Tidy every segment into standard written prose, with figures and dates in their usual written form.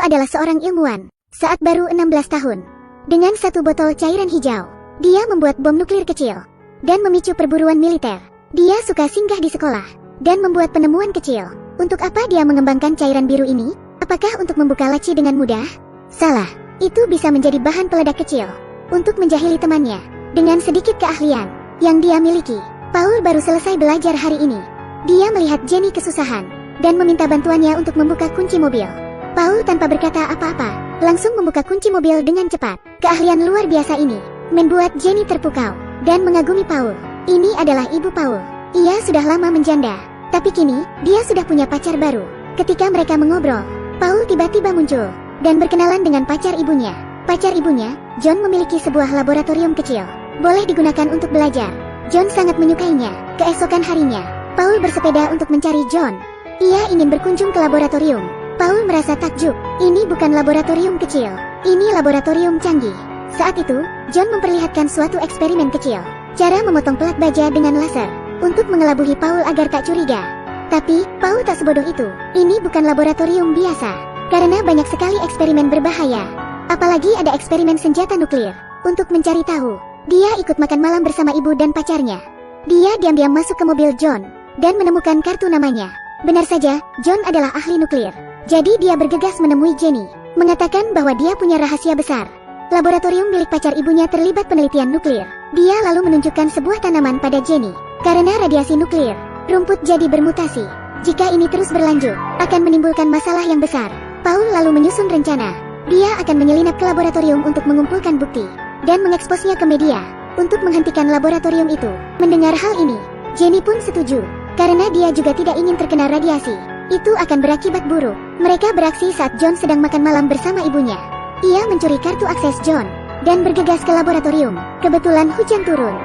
adalah seorang ilmuwan saat baru 16 tahun. Dengan satu botol cairan hijau, dia membuat bom nuklir kecil dan memicu perburuan militer. Dia suka singgah di sekolah dan membuat penemuan kecil. Untuk apa dia mengembangkan cairan biru ini? Apakah untuk membuka laci dengan mudah? Salah, itu bisa menjadi bahan peledak kecil untuk menjahili temannya. Dengan sedikit keahlian yang dia miliki, Paul baru selesai belajar hari ini. Dia melihat Jenny kesusahan dan meminta bantuannya untuk membuka kunci mobil. Paul tanpa berkata apa-apa, langsung membuka kunci mobil dengan cepat. Keahlian luar biasa ini membuat Jenny terpukau dan mengagumi Paul. Ini adalah ibu Paul. Ia sudah lama menjanda, tapi kini dia sudah punya pacar baru. Ketika mereka mengobrol, Paul tiba-tiba muncul dan berkenalan dengan pacar ibunya. Pacar ibunya, John, memiliki sebuah laboratorium kecil, boleh digunakan untuk belajar. John sangat menyukainya. Keesokan harinya, Paul bersepeda untuk mencari John. Ia ingin berkunjung ke laboratorium. Paul merasa takjub. Ini bukan laboratorium kecil, ini laboratorium canggih. Saat itu, John memperlihatkan suatu eksperimen kecil. Cara memotong pelat baja dengan laser untuk mengelabui Paul agar tak curiga. Tapi, Paul tak sebodoh itu. Ini bukan laboratorium biasa, karena banyak sekali eksperimen berbahaya. Apalagi ada eksperimen senjata nuklir. Untuk mencari tahu, dia ikut makan malam bersama ibu dan pacarnya. Dia diam-diam masuk ke mobil John dan menemukan kartu namanya. Benar saja, John adalah ahli nuklir. Jadi dia bergegas menemui Jenny, mengatakan bahwa dia punya rahasia besar. Laboratorium milik pacar ibunya terlibat penelitian nuklir. Dia lalu menunjukkan sebuah tanaman pada Jenny. Karena radiasi nuklir, rumput jadi bermutasi. Jika ini terus berlanjut, akan menimbulkan masalah yang besar. Paul lalu menyusun rencana. Dia akan menyelinap ke laboratorium untuk mengumpulkan bukti dan mengeksposnya ke media untuk menghentikan laboratorium itu. Mendengar hal ini, Jenny pun setuju, karena dia juga tidak ingin terkena radiasi. Itu akan berakibat buruk. Mereka beraksi saat John sedang makan malam bersama ibunya. Ia mencuri kartu akses John dan bergegas ke laboratorium. Kebetulan hujan turun.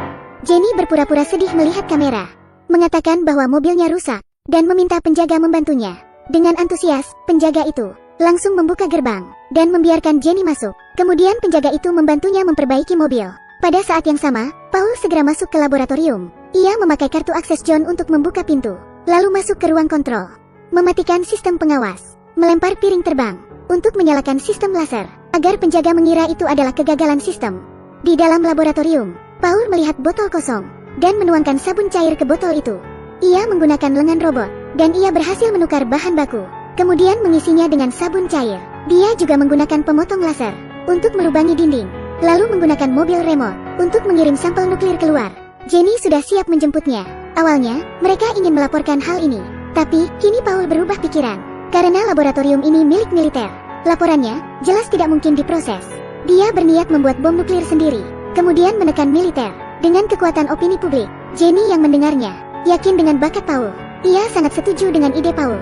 Jenny berpura-pura sedih melihat kamera, mengatakan bahwa mobilnya rusak dan meminta penjaga membantunya. Dengan antusias, penjaga itu langsung membuka gerbang dan membiarkan Jenny masuk. Kemudian penjaga itu membantunya memperbaiki mobil. Pada saat yang sama, Paul segera masuk ke laboratorium. Ia memakai kartu akses John untuk membuka pintu, lalu masuk ke ruang kontrol, mematikan sistem pengawas, melempar piring terbang untuk menyalakan sistem laser, agar penjaga mengira itu adalah kegagalan sistem. Di dalam laboratorium, Paul melihat botol kosong dan menuangkan sabun cair ke botol itu. Ia menggunakan lengan robot dan ia berhasil menukar bahan baku, kemudian mengisinya dengan sabun cair. Dia juga menggunakan pemotong laser untuk melubangi dinding, lalu menggunakan mobil remote untuk mengirim sampel nuklir keluar. Jenny sudah siap menjemputnya. Awalnya, mereka ingin melaporkan hal ini, tapi kini Paul berubah pikiran, karena laboratorium ini milik militer. Laporannya jelas tidak mungkin diproses. Dia berniat membuat bom nuklir sendiri, kemudian menekan militer. Dengan kekuatan opini publik, Jenny yang mendengarnya yakin dengan bakat Paul. Ia sangat setuju dengan ide Paul.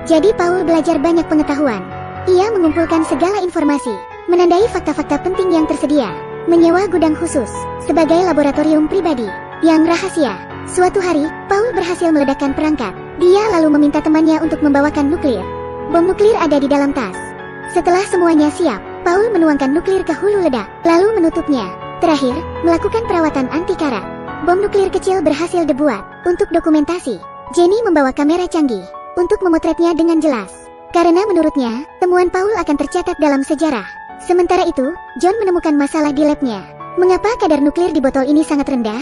Jadi Paul belajar banyak pengetahuan. Ia mengumpulkan segala informasi, menandai fakta-fakta penting yang tersedia, menyewa gudang khusus sebagai laboratorium pribadi yang rahasia. Suatu hari, Paul berhasil meledakkan perangkat. Dia lalu meminta temannya untuk membawakan nuklir. Bom nuklir ada di dalam tas. Setelah semuanya siap, Paul menuangkan nuklir ke hulu ledak, lalu menutupnya. Terakhir, melakukan perawatan anti karat. Bom nuklir kecil berhasil dibuat. Untuk dokumentasi, Jenny membawa kamera canggih untuk memotretnya dengan jelas. Karena menurutnya, temuan Paul akan tercatat dalam sejarah. Sementara itu, John menemukan masalah di labnya. Mengapa kadar nuklir di botol ini sangat rendah?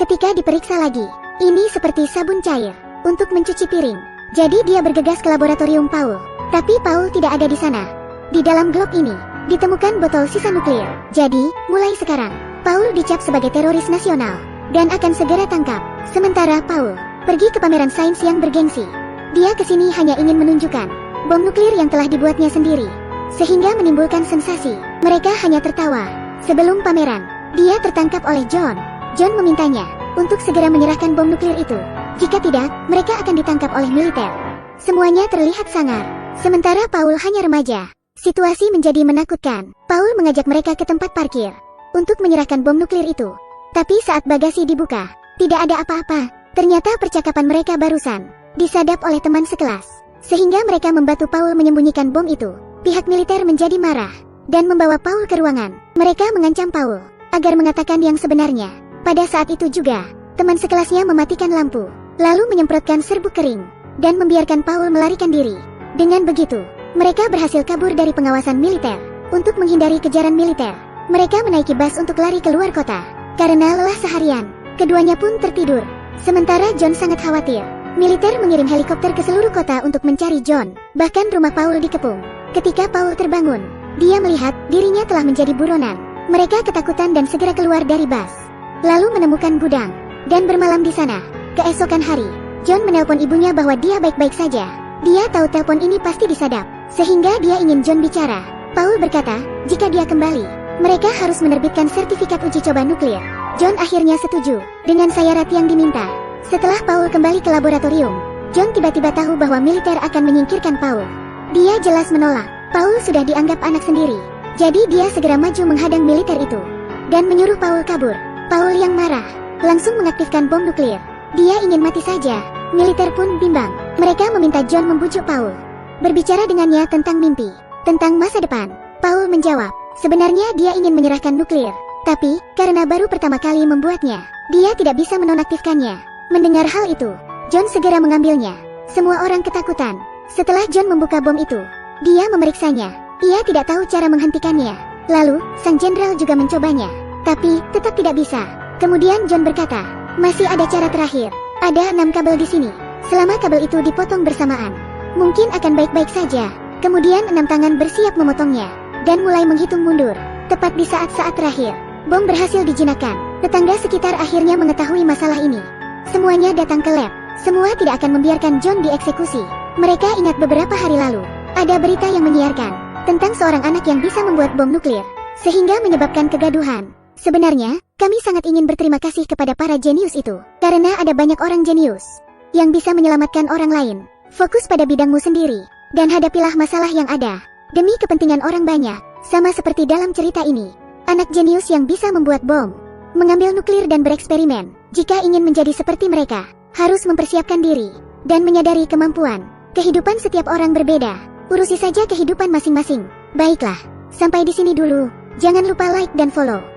Ketika diperiksa lagi, ini seperti sabun cair untuk mencuci piring. Jadi dia bergegas ke laboratorium Paul. Tapi Paul tidak ada di sana. Di dalam glove ini, ditemukan botol sisa nuklir. Jadi, mulai sekarang, Paul dicap sebagai teroris nasional dan akan segera tangkap. Sementara Paul pergi ke pameran sains yang bergengsi. Dia kesini hanya ingin menunjukkan bom nuklir yang telah dibuatnya sendiri, sehingga menimbulkan sensasi. Mereka hanya tertawa. Sebelum pameran, dia tertangkap oleh John. John memintanya untuk segera menyerahkan bom nuklir itu. Jika tidak, mereka akan ditangkap oleh militer. Semuanya terlihat sangar, sementara Paul hanya remaja. Situasi menjadi menakutkan. Paul mengajak mereka ke tempat parkir untuk menyerahkan bom nuklir itu. Tapi saat bagasi dibuka, tidak ada apa-apa. Ternyata percakapan mereka barusan disadap oleh teman sekelas, sehingga mereka membantu Paul menyembunyikan bom itu. Pihak militer menjadi marah dan membawa Paul ke ruangan. Mereka mengancam Paul agar mengatakan yang sebenarnya. Pada saat itu juga, teman sekelasnya mematikan lampu, lalu menyemprotkan serbuk kering dan membiarkan Paul melarikan diri. Dengan begitu, Mereka berhasil kabur dari pengawasan militer. Untuk menghindari kejaran militer, mereka menaiki bus untuk lari keluar kota. Karena lelah seharian, keduanya pun tertidur. Sementara John sangat khawatir. Militer mengirim helikopter ke seluruh kota untuk mencari John. Bahkan rumah Paul dikepung. Ketika Paul terbangun, dia melihat dirinya telah menjadi buronan. Mereka ketakutan dan segera keluar dari bus. Lalu menemukan gudang dan bermalam di sana. Keesokan hari, John menelpon ibunya bahwa dia baik-baik saja. Dia tahu telepon ini pasti disadap, sehingga dia ingin John bicara. Paul berkata, jika dia kembali, mereka harus menerbitkan sertifikat uji coba nuklir. John akhirnya setuju dengan syarat yang diminta. Setelah Paul kembali ke laboratorium, John tiba-tiba tahu bahwa militer akan menyingkirkan Paul. Dia jelas menolak. Paul sudah dianggap anak sendiri. Jadi dia segera maju menghadang militer itu dan menyuruh Paul kabur. Paul yang marah langsung mengaktifkan bom nuklir. Dia ingin mati saja. Militer pun bimbang. Mereka meminta John membujuk Paul, berbicara dengannya tentang mimpi, tentang masa depan. Paul menjawab, sebenarnya dia ingin menyerahkan nuklir, tapi karena baru pertama kali membuatnya, dia tidak bisa menonaktifkannya. Mendengar hal itu, John segera mengambilnya. Semua orang ketakutan. Setelah John membuka bom itu, dia memeriksanya. Ia tidak tahu cara menghentikannya. Lalu, sang jenderal juga mencobanya, tapi tetap tidak bisa. Kemudian John berkata, masih ada cara terakhir. Ada 6 kabel di sini. Selama kabel itu dipotong bersamaan, mungkin akan baik-baik saja. Kemudian 6 tangan bersiap memotongnya dan mulai menghitung mundur. Tepat di saat-saat terakhir, bom berhasil dijinakkan. Tetangga sekitar akhirnya mengetahui masalah ini. Semuanya datang ke lab. Semua tidak akan membiarkan John dieksekusi. Mereka ingat beberapa hari lalu, ada berita yang menyiarkan tentang seorang anak yang bisa membuat bom nuklir, sehingga menyebabkan kegaduhan. Sebenarnya, kami sangat ingin berterima kasih kepada para jenius itu, karena ada banyak orang jenius yang bisa menyelamatkan orang lain. Fokus pada bidangmu sendiri, dan hadapilah masalah yang ada, demi kepentingan orang banyak. Sama seperti dalam cerita ini, anak jenius yang bisa membuat bom, mengambil nuklir dan bereksperimen. Jika ingin menjadi seperti mereka, harus mempersiapkan diri, dan menyadari kemampuan. Kehidupan setiap orang berbeda, urusi saja kehidupan masing-masing. Baiklah, sampai di sini dulu. Jangan lupa like dan follow.